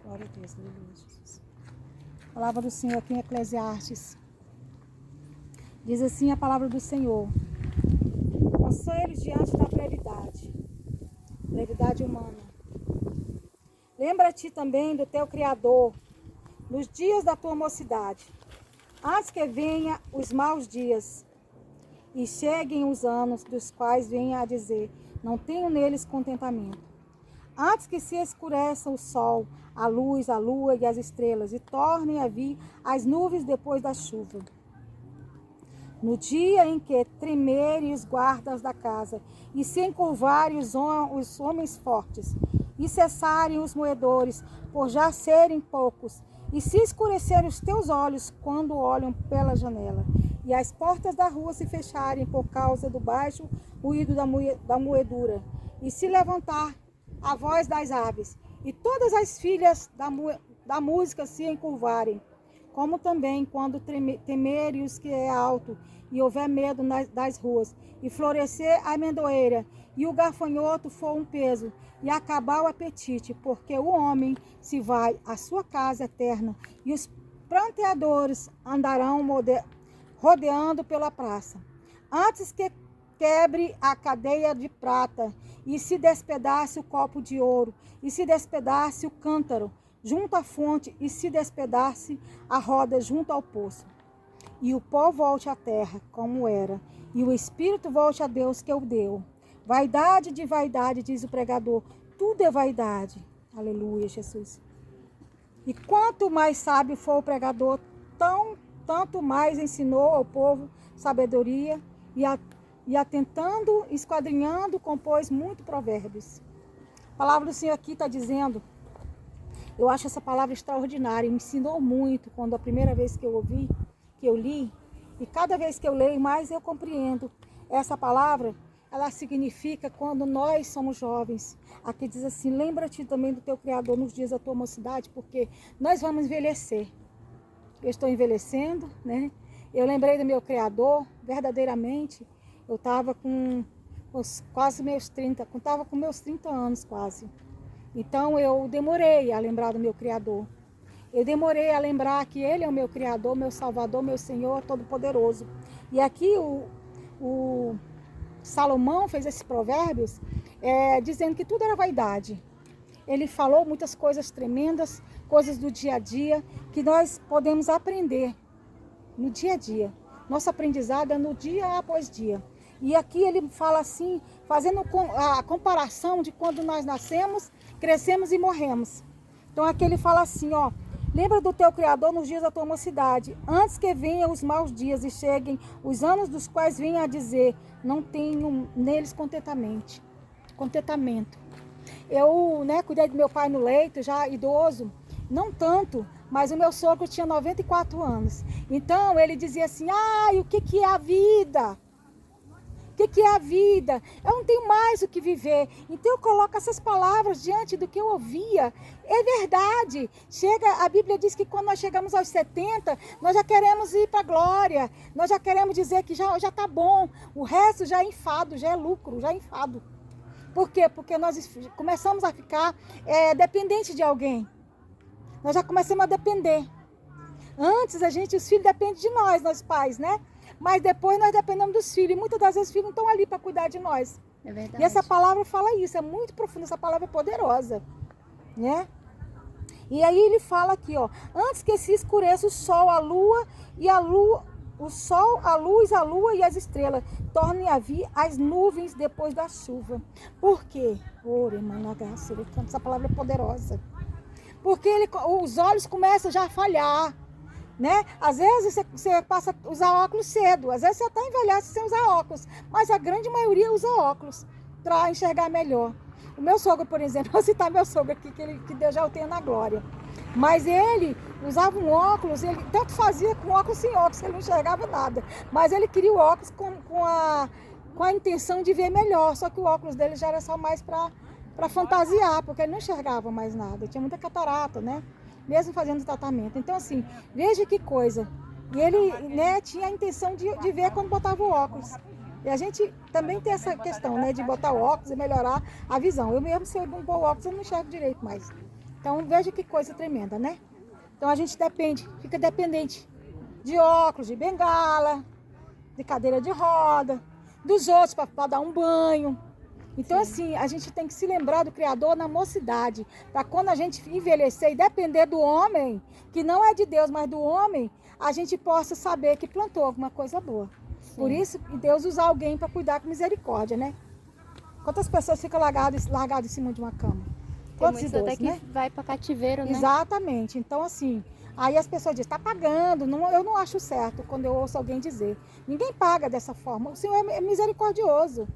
Glória a Deus, aleluia, Jesus. A palavra do Senhor aqui em Eclesiastes. Diz assim a palavra do Senhor. Conselhos diante da brevidade humana. Lembra-te também do teu Criador, nos dias da tua mocidade, antes que venha os maus dias, e cheguem os anos dos quais venha a dizer, não tenho neles contentamento. Antes que se escureça o sol, a lua e as estrelas, e tornem a vir as nuvens depois da chuva. No dia em que tremerem os guardas da casa, e se encurvarem os homens fortes, e cessarem os moedores, por já serem poucos, e se escurecerem os teus olhos quando olham pela janela, e as portas da rua se fecharem por causa do baixo ruído da moedura, e se levantar a voz das aves, e todas as filhas da música se encurvarem, como também quando temerem os que é alto, e houver medo das ruas, e florescer a amendoeira, e o gafanhoto for um peso, e acabar o apetite, porque o homem se vai à sua casa eterna, e os pranteadores andarão rodeando pela praça. Antes que quebre a cadeia de prata, e se despedace o copo de ouro, e se despedace o cântaro junto à fonte, e se despedace a roda junto ao poço. E o pó volte à terra, como era, e o espírito volte a Deus que o deu. Vaidade de vaidade, diz o pregador, tudo é vaidade. Aleluia, Jesus. E quanto mais sábio for o pregador, tanto mais ensinou ao povo sabedoria, e atentando, esquadrinhando, compôs muito provérbios. A palavra do Senhor aqui está dizendo, eu acho essa palavra extraordinária, me ensinou muito quando a primeira vez que eu ouvi, que eu li, e cada vez que eu leio mais eu compreendo. Essa palavra, ela significa quando nós somos jovens. Aqui diz assim, lembra-te também do teu Criador nos dias da tua mocidade, porque nós vamos envelhecer. Eu estou envelhecendo, né? Eu lembrei do meu Criador, verdadeiramente. Eu estava com quase meus 30, estava com meus 30 anos quase. Então eu demorei a lembrar do meu Criador. Eu demorei a lembrar que Ele é o meu Criador, meu Salvador, meu Senhor Todo-Poderoso. E aqui o Salomão fez esses provérbios dizendo que tudo era vaidade. Ele falou muitas coisas tremendas, coisas do dia a dia, que nós podemos aprender no dia a dia. Nosso aprendizado é no dia após dia. E aqui ele fala assim, fazendo a comparação de quando nós nascemos, crescemos e morremos. Então aqui ele fala assim, ó, lembra do teu Criador nos dias da tua mocidade, antes que venham os maus dias e cheguem os anos dos quais venha a dizer, não tenho neles contentamento. Eu, cuidei do meu pai no leito, já idoso, não tanto, mas o meu sogro tinha 94 anos. Então ele dizia assim, o que é a vida? O que é a vida? Eu não tenho mais o que viver. Então eu coloco essas palavras diante do que eu ouvia. É verdade. A Bíblia diz que quando nós chegamos aos 70, nós já queremos ir para a glória. Nós já queremos dizer que já está bom. O resto já é enfado, já é lucro, já é enfado. Por quê? Porque nós começamos a ficar dependente de alguém. Nós já começamos a depender. Antes, os filhos dependem de nós pais, né? Mas depois nós dependemos dos filhos. E muitas das vezes os filhos não estão ali para cuidar de nós. É verdade. E essa palavra fala isso, é muito profunda, essa palavra é poderosa, né? E aí ele fala aqui, ó, antes que se escureça o sol, a lua, o sol, a luz, a lua e as estrelas, tornem a vir as nuvens depois da chuva. Por quê? Essa palavra é poderosa. Porque os olhos começam já a falhar, né? Às vezes você passa a usar óculos cedo, às vezes você até envelhece sem usar óculos, mas a grande maioria usa óculos para enxergar melhor. O meu sogro, por exemplo, vou citar meu sogro aqui, que Deus já o tenha na glória, mas ele usava um óculos, ele tanto fazia com óculos sem óculos, que ele não enxergava nada, mas ele queria o óculos com a intenção de ver melhor, só que o óculos dele já era só mais para fantasiar, porque ele não enxergava mais nada, tinha muita catarata, né? Mesmo fazendo tratamento. Então, assim, veja que coisa. E ele, tinha a intenção de ver quando botava o óculos. E a gente também tem essa questão, de botar o óculos e melhorar a visão. Eu mesmo, se eu não pôr o óculos, eu não enxergo direito mais. Então veja que coisa tremenda, né? Então a gente fica dependente de óculos, de bengala, de cadeira de roda, dos outros para dar um banho. Então, assim, a gente tem que se lembrar do Criador na mocidade, para quando a gente envelhecer e depender do homem, que não é de Deus, mas do homem, a gente possa saber que plantou alguma coisa boa. Sim. Por isso, Deus usa alguém para cuidar com misericórdia, né? Quantas pessoas ficam largadas em cima de uma cama? Quantos idosos, até que né? Vai para cativeiro, né? Exatamente. Então, assim, aí as pessoas dizem, está pagando. Não, eu não acho certo quando eu ouço alguém dizer. Ninguém paga dessa forma. O Senhor é misericordioso.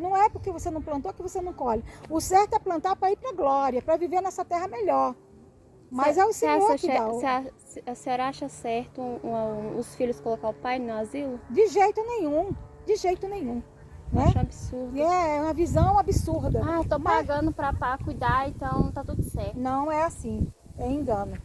Não é porque você não plantou que você não colhe. O certo é plantar para ir para a glória, para viver nessa terra melhor. Mas é o Senhor que dá. A senhora acha certo os filhos colocar o pai no asilo? De jeito nenhum. De jeito nenhum. Né? Acho absurdo. É uma visão absurda. Ah, eu tô pagando para cuidar, então tá tudo certo. Não é assim. É engano.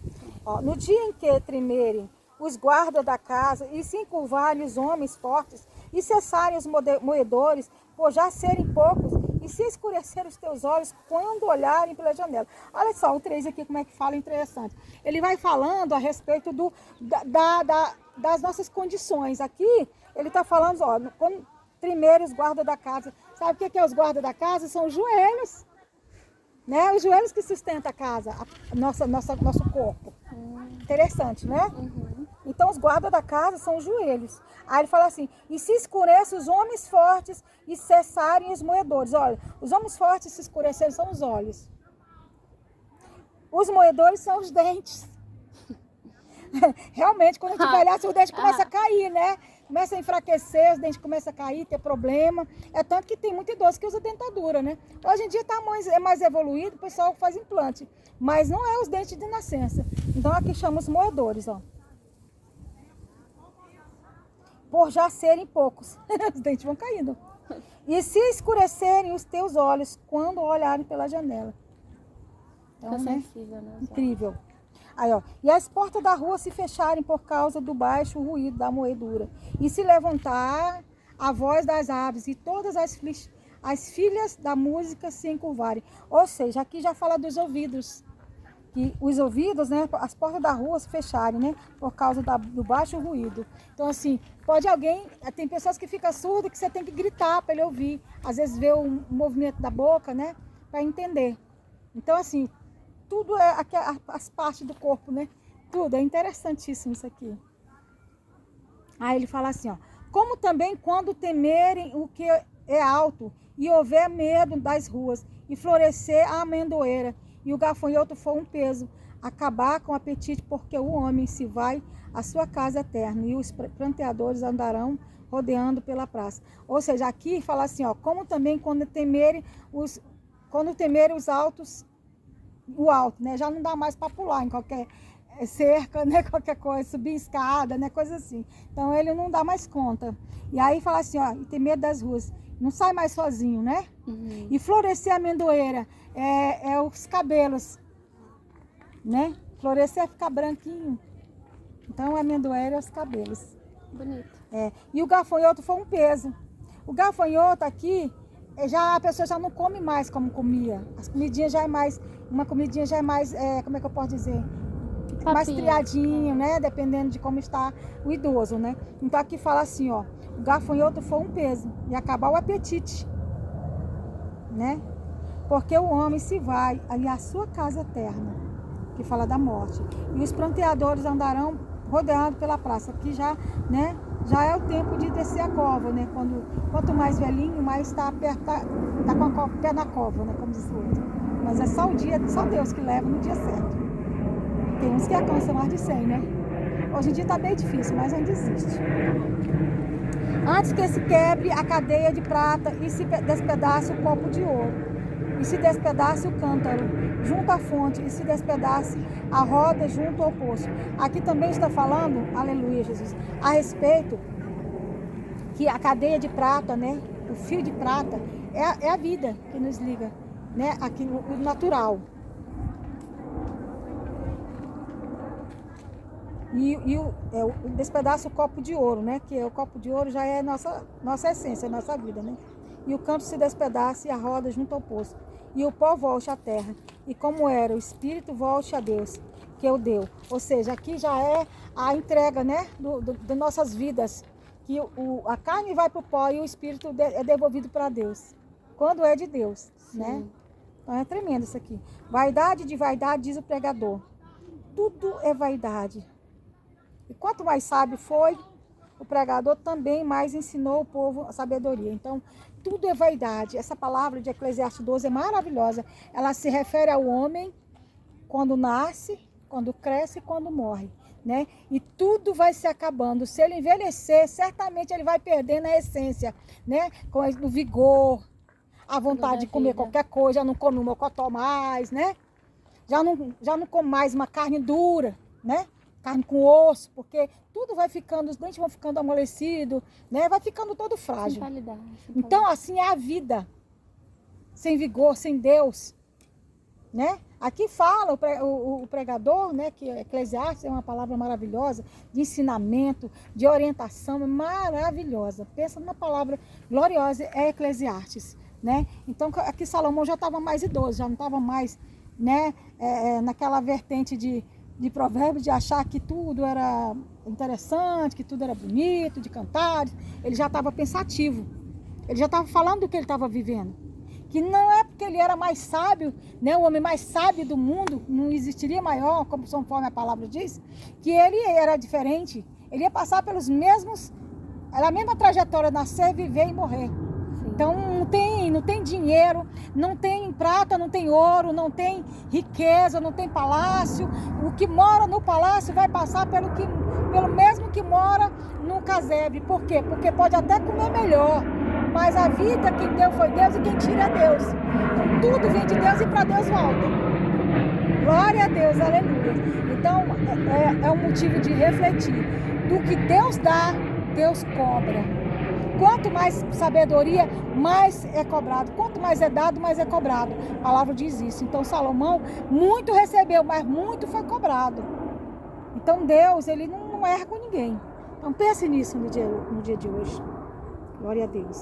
Ó, no dia em que tremerem os guardas da casa e se encurvarem os homens fortes e cessarem os moedores, por já serem poucos, e se escurecer os teus olhos quando olharem pela janela. Olha só o 3 aqui, como é que fala, interessante. Ele vai falando a respeito das nossas condições. Aqui, ele está falando, ó, quando tremerem os guardas da casa. Sabe o que é os guardas da casa? São os joelhos. Né? Os joelhos que sustentam a casa, nosso corpo. Interessante, né? Uhum. Então, os guardas da casa são os joelhos. Aí ele fala assim, e se escurecem os homens fortes e cessarem os moedores. Olha, os homens fortes se escurecerem são os olhos. Os moedores são os dentes. Realmente, quando a gente envelhece, o dente começa a cair, né? Começa a enfraquecer, os dentes começam a cair, ter problema. É tanto que tem muito idoso que usa dentadura, né? Hoje em dia está mais evoluído, o pessoal faz implante. Mas não é os dentes de nascença. Então aqui chama os moedores, ó. Por já serem poucos. Os dentes vão caindo. E se escurecerem os teus olhos quando olharem pela janela. Então, né? Sensível, né? Incrível. Aí, ó, e as portas da rua se fecharem por causa do baixo ruído da moedura, e se levantar a voz das aves, e todas as filhas da música se encurvarem. Ou seja, aqui já fala dos ouvidos. Que os ouvidos, né, as portas da rua se fecharem, né, por causa do baixo ruído. Então, assim, tem pessoas que ficam surdas que você tem que gritar para ele ouvir. Às vezes vê o movimento da boca, né, para entender. Então, assim, tudo é as partes do corpo, né? Tudo, é interessantíssimo isso aqui. Aí ele fala assim, ó. Como também quando temerem o que é alto e houver medo das ruas e florescer a amendoeira e o gafanhoto for um peso, acabar com o apetite porque o homem se vai à sua casa eterna e os pranteadores andarão rodeando pela praça. Ou seja, aqui fala assim, ó. Como também quando temerem os altos, o alto, né? Já não dá mais para pular em qualquer cerca, né? Qualquer coisa, subir escada, né? Coisa assim. Então ele não dá mais conta. E aí fala assim, ó, e tem medo das ruas. Não sai mais sozinho, né? Uhum. E florescer a amendoeira é os cabelos, né? Florescer é ficar branquinho. Então a amendoeira é os cabelos. Bonito. E o gafanhoto foi um peso. O gafanhoto aqui, a pessoa já não come mais como comia. As comidinhas já é mais, uma comidinha já é mais, como é que eu posso dizer? Papinha. Mais triadinho, né? Dependendo de como está o idoso, né? Então aqui fala assim, ó. O gafanhoto foi um peso e acabar o apetite, né? Porque o homem se vai ali à sua casa eterna, que fala da morte. E os pranteadores andarão rodeando pela praça. Aqui já, né? Já é o tempo de descer a cova, né? Quanto mais velhinho, mais está com o pé na cova, né? Como diz o outro. Mas é só Deus que leva no dia certo. Tem uns que alcançam mais de 100, né? Hoje em dia está bem difícil, mas ainda existe. Antes que se quebre a cadeia de prata e se despedace o copo de ouro, e se despedace o cântaro junto à fonte, e se despedace a roda junto ao poço. Aqui também está falando, aleluia, Jesus, a respeito que a cadeia de prata, né, o fio de prata, é a vida que nos liga, né, aqui o natural. E despedaça o copo de ouro, né? Que o copo de ouro já é nossa essência, nossa vida, né? E o canto se despedaça e a roda junto ao poço. e o pó volte à terra. E como era, o espírito volte a Deus, que o deu. Ou seja, aqui já é a entrega, né, de nossas vidas. Que a carne vai para o pó e o espírito é devolvido para Deus. Quando é de Deus, né? Então é tremendo isso aqui. Vaidade de vaidade, diz o pregador. Tudo é vaidade. E quanto mais sábio foi, o pregador também mais ensinou o povo a sabedoria. Então, tudo é vaidade. Essa palavra de Eclesiastes 12 é maravilhosa. Ela se refere ao homem quando nasce, quando cresce e quando morre, né? E tudo vai se acabando. Se ele envelhecer, certamente ele vai perdendo a essência, né? Com o vigor, a vontade de comer qualquer coisa, já não come um mocotó mais, né? Já não come mais uma carne dura, né? Carne com osso, porque tudo vai ficando, os dentes vão ficando amolecidos, né? Vai ficando todo frágil. Então, assim é a vida. Sem vigor, sem Deus, né? Aqui fala o pregador, né? Que Eclesiastes é uma palavra maravilhosa, de ensinamento, de orientação, maravilhosa. Pensa numa palavra gloriosa, é Eclesiastes, né? Então, aqui Salomão já estava mais idoso, já não estava mais, né? Naquela vertente de provérbios, de achar que tudo era interessante, que tudo era bonito, de cantar. Ele já estava pensativo. Ele já estava falando do que ele estava vivendo. Que não é porque ele era mais sábio, né, o homem mais sábio do mundo, não existiria maior, conforme a palavra diz, que ele era diferente. Ele ia passar pelos mesmos, a mesma trajetória, nascer, viver e morrer. Então não tem dinheiro, não tem prata, não tem ouro, não tem riqueza, não tem palácio. O que mora no palácio vai passar pelo mesmo que mora no casebre. Por quê? Porque pode até comer melhor, mas a vida quem deu foi Deus e quem tira é Deus. Então tudo vem de Deus e para Deus volta. Glória a Deus, aleluia. Então é um motivo de refletir. Do que Deus dá, Deus cobra. Quanto mais sabedoria, mais é cobrado. Quanto mais é dado, mais é cobrado. A palavra diz isso. Então Salomão muito recebeu, mas muito foi cobrado. Então Deus, ele não erra com ninguém. Então pense nisso no dia de hoje. Glória a Deus.